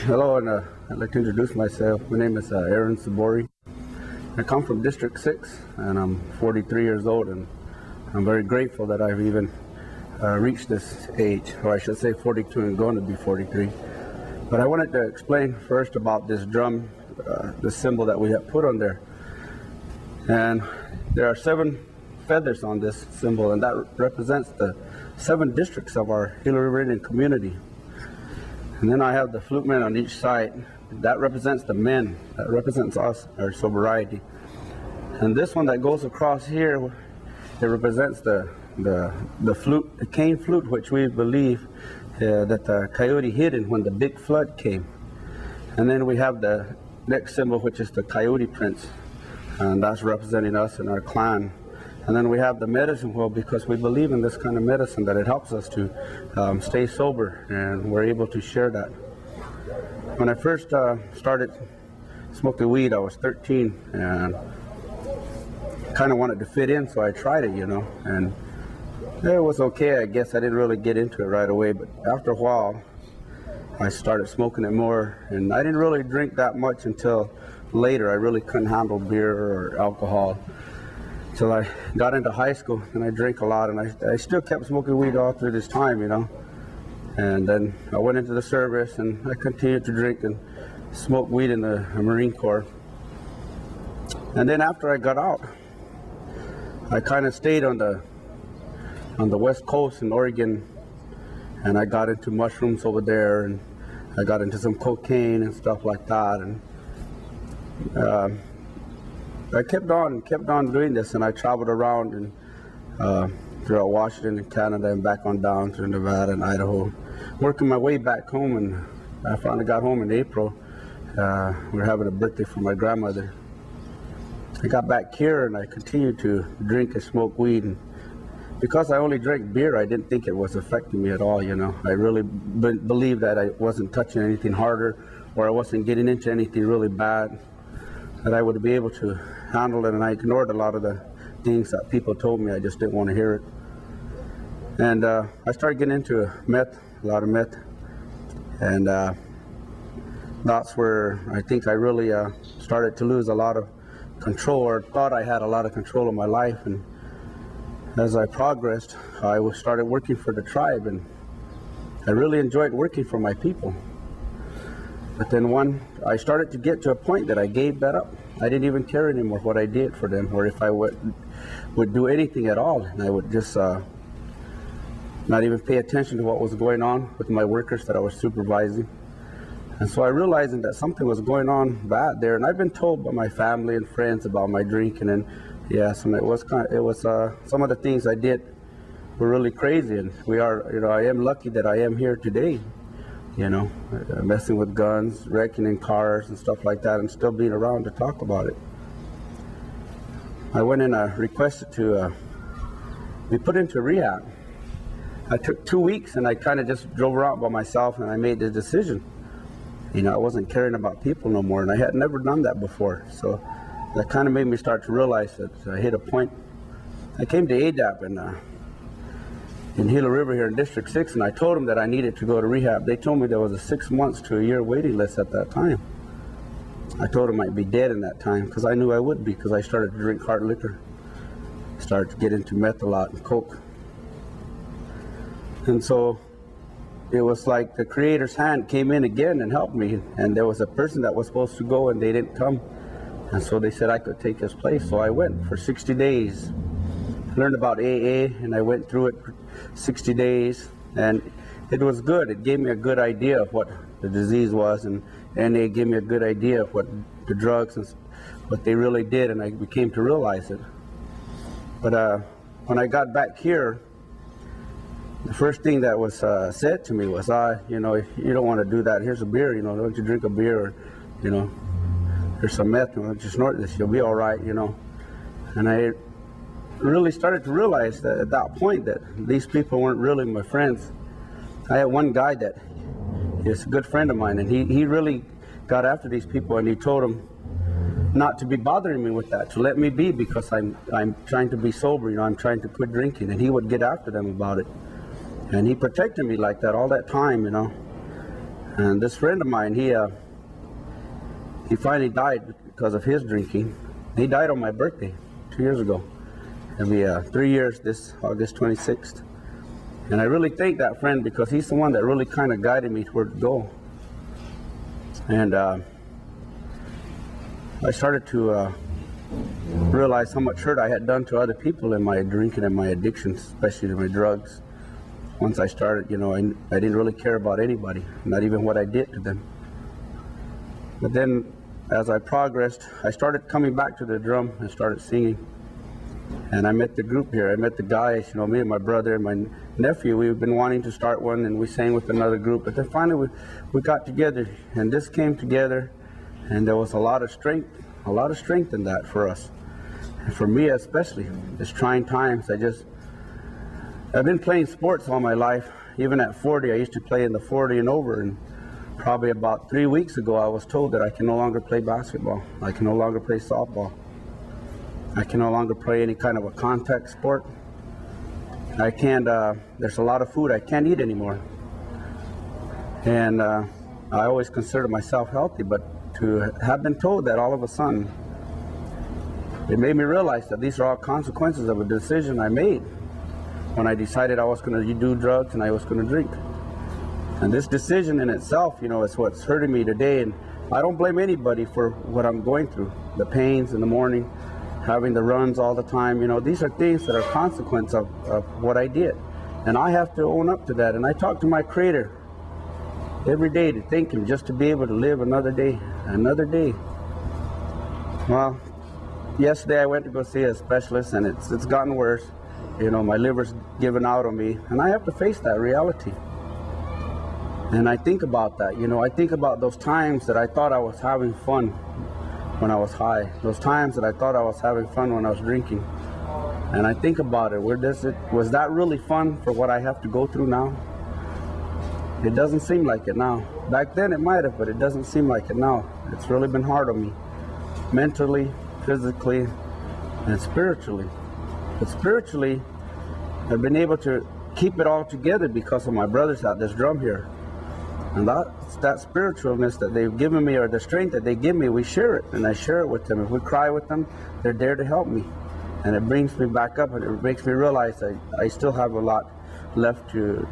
Hello, and I'd like to introduce myself. My name is Aaron Sabori. I come from District 6, and I'm 43 years old, and I'm very grateful that I've even reached this age, or I should say 42 and going to be 43. But I wanted to explain first about this drum, the symbol that we have put on there. And there are 7 feathers on this symbol, and that represents the 7 districts of our Gila River Indian community. And then I have the flute men on each side. That represents the men. That represents us, our sobriety. And this one that goes across here, it represents the flute, the cane flute, which we believe that the coyote hid in when the big flood came. And then we have the next symbol, which is the coyote prince, and that's representing us and our clan. And then we have the medicine wheel, because we believe in this kind of medicine, that it helps us to stay sober, and we're able to share that. When I first started smoking weed, I was 13, and kind of wanted to fit in, so I tried it, you know, and it was okay. I guess I didn't really get into it right away, but after a while, I started smoking it more, and I didn't really drink that much until later. I really couldn't handle beer or alcohol. Till I got into high school, and I drank a lot, and I still kept smoking weed all through this time, you know. And then I went into the service, and I continued to drink and smoke weed in the Marine Corps. And then after I got out, I kind of stayed on the West Coast in Oregon, and I got into mushrooms over there, and I got into some cocaine and stuff like that, and I kept on doing this, and I traveled around and throughout Washington and Canada and back on down through Nevada and Idaho, working my way back home. And I finally got home in April. We were having a birthday for my grandmother. I got back here, and I continued to drink and smoke weed. And because I only drank beer, I didn't think it was affecting me at all, you know. I really believed that I wasn't touching anything harder, or I wasn't getting into anything really bad, that I would be able to handle it. And I ignored a lot of the things that people told me. I just didn't want to hear it. And I started getting into meth, a lot of meth, and that's where I think I really started to lose a lot of control, or thought I had a lot of control of my life. And as I progressed, I started working for the tribe, and I really enjoyed working for my people. But then I started to get to a point that I gave that up. I didn't even care anymore what I did for them, or if I would do anything at all. And I would just not even pay attention to what was going on with my workers that I was supervising. And so I realized that something was going on bad there. And I've been told by my family and friends about my drinking, and yes, and it was some of the things I did were really crazy. And I am lucky that I am here today. You know, messing with guns, wrecking in cars and stuff like that, and still being around to talk about it. I went and requested to be put into rehab. I took 2 weeks, and I kind of just drove around by myself, and I made the decision. You know, I wasn't caring about people no more, and I had never done that before. So that kind of made me start to realize that I hit a point. I came to ADAP in Gila River here in District 6, and I told them that I needed to go to rehab. They told me there was a 6 months to a year waiting list at that time. I told them I'd be dead in that time, because I knew I would be, because I started to drink hard liquor. Started to get into meth a lot and coke. And so it was like the Creator's hand came in again and helped me, and there was a person that was supposed to go, and they didn't come. And so they said I could take his place, so I went for 60 days. Learned about AA, and I went through it for 60 days, and it was good. It gave me a good idea of what the disease was, and NA gave me a good idea of what the drugs and what they really did, and I became to realize it. But when I got back here, the first thing that was said to me was, you know, if you don't want to do that, here's a beer, you know, don't you drink a beer, or, you know, here's some meth, don't you snort this, you'll be all right, you know. And I really started to realize that at that point that these people weren't really my friends. I had one guy that is a good friend of mine, and he really got after these people, and he told them not to be bothering me with that, to let me be, because I'm trying to be sober, you know, I'm trying to quit drinking, and he would get after them about it. And he protected me like that all that time, you know. And this friend of mine, he finally died because of his drinking. He died on my birthday 2 years ago. It'll be 3 years this August 26th. And I really thank that friend because he's the one that really kind of guided me where to go. And I started to realize how much hurt I had done to other people in my drinking and my addictions, especially to my drugs. Once I started, you know, I didn't really care about anybody, not even what I did to them. But then as I progressed, I started coming back to the drum and started singing. And I met the group here. I met the guys, you know, me and my brother and my nephew. We've been wanting to start one, and we sang with another group. But then finally we got together, and this came together, and there was a lot of strength in that for us. And for me especially, it's trying times. I've been playing sports all my life. Even at 40, I used to play in the 40 and over, and probably about 3 weeks ago, I was told that I can no longer play basketball. I can no longer play softball. I can no longer play any kind of a contact sport. I can't, there's a lot of food I can't eat anymore. And I always considered myself healthy, but to have been told that all of a sudden, it made me realize that these are all consequences of a decision I made when I decided I was going to do drugs and I was going to drink. And this decision in itself, you know, is what's hurting me today. And I don't blame anybody for what I'm going through, the pains in the morning, having the runs all the time. You know, these are things that are consequence of what I did. And I have to own up to that. And I talk to my Creator every day to thank Him just to be able to live another day, another day. Well, yesterday I went to go see a specialist, and it's gotten worse. You know, my liver's given out on me, and I have to face that reality. And I think about that, you know, I think about those times that I thought I was having fun when I was high, those times that I thought I was having fun when I was drinking. And I think about it, was that really fun for what I have to go through now? It doesn't seem like it now. Back then it might have, but it doesn't seem like it now. It's really been hard on me, mentally, physically, and spiritually. But spiritually, I've been able to keep it all together because of my brothers at this drum here. And that spiritualness that they've given me, or the strength that they give me, we share it, and I share it with them. If we cry with them, they're there to help me. And it brings me back up, and it makes me realize that I still have a lot left to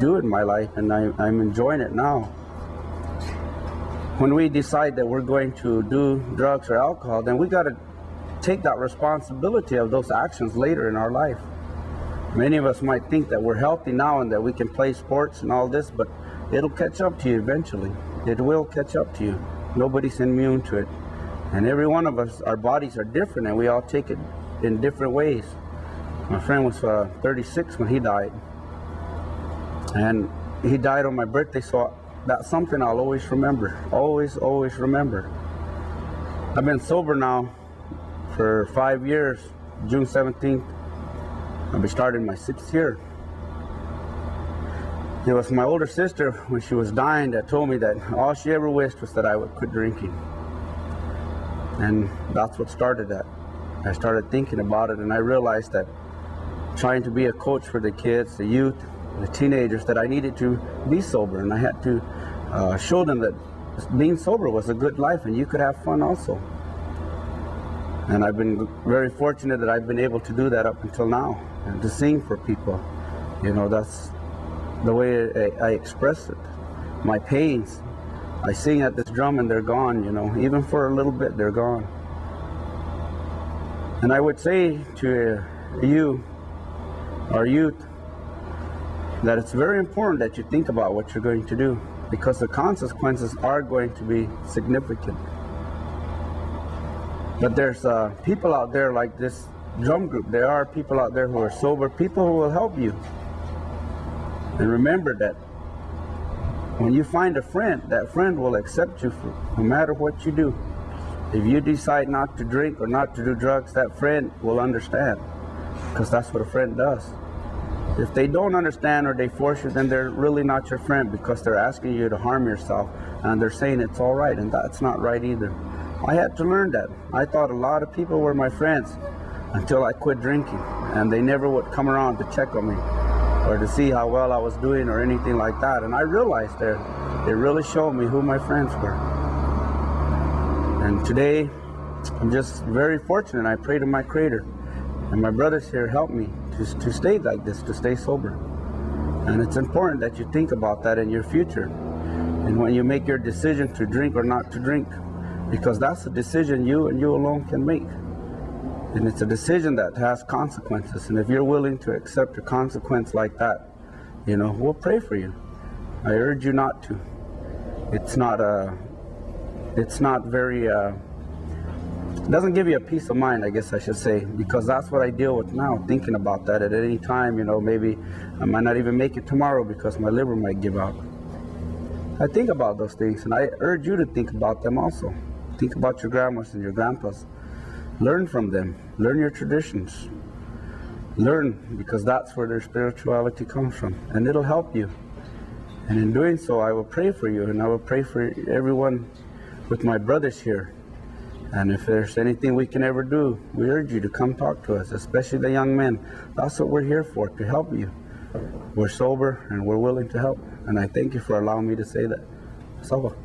do in my life, and I'm enjoying it now. When we decide that we're going to do drugs or alcohol, then we got to take that responsibility of those actions later in our life. Many of us might think that we're healthy now and that we can play sports and all this, but it'll catch up to you eventually. It will catch up to you. Nobody's immune to it. And every one of us, our bodies are different, and we all take it in different ways. My friend was 36 when he died. And he died on my birthday, so that's something I'll always remember. Always, always remember. I've been sober now for 5 years. June 17th, I'll be starting my 6th year. It was my older sister, when she was dying, that told me that all she ever wished was that I would quit drinking. And that's what started that. I started thinking about it, and I realized that trying to be a coach for the kids, the youth, the teenagers, that I needed to be sober, and I had to show them that being sober was a good life and you could have fun also. And I've been very fortunate that I've been able to do that up until now, and to sing for people. You know, that's the way I express it. My pains, I sing at this drum and they're gone, you know, even for a little bit, they're gone. And I would say to you, our youth, that it's very important that you think about what you're going to do, because the consequences are going to be significant. But there's people out there like this drum group. There are people out there who are sober, people who will help you. And remember that when you find a friend, that friend will accept you no matter what you do. If you decide not to drink or not to do drugs, that friend will understand, because that's what a friend does. If they don't understand or they force you, then they're really not your friend, because they're asking you to harm yourself, and they're saying it's all right, and that's not right either. I had to learn that. I thought a lot of people were my friends until I quit drinking, and they never would come around to check on me or to see how well I was doing or anything like that. And I realized there, it really showed me who my friends were. And today, I'm just very fortunate. I pray to my Creator, and my brothers here help me to stay like this, to stay sober. And it's important that you think about that in your future. And when you make your decision to drink or not to drink, because that's a decision you and you alone can make. And it's a decision that has consequences. And if you're willing to accept a consequence like that, you know, we'll pray for you. I urge you not to. It's not very, it doesn't give you a peace of mind, I guess I should say, because that's what I deal with now, thinking about that at any time. You know, maybe I might not even make it tomorrow because my liver might give out. I think about those things, and I urge you to think about them also. Think about your grandmas and your grandpas. Learn from them. Learn your traditions. Learn, because that's where their spirituality comes from, and it'll help you. And in doing so, I will pray for you, and I will pray for everyone with my brothers here. And if there's anything we can ever do, we urge you to come talk to us, especially the young men. That's what we're here for, to help you. We're sober, and we're willing to help. And I thank you for allowing me to say that. Salva.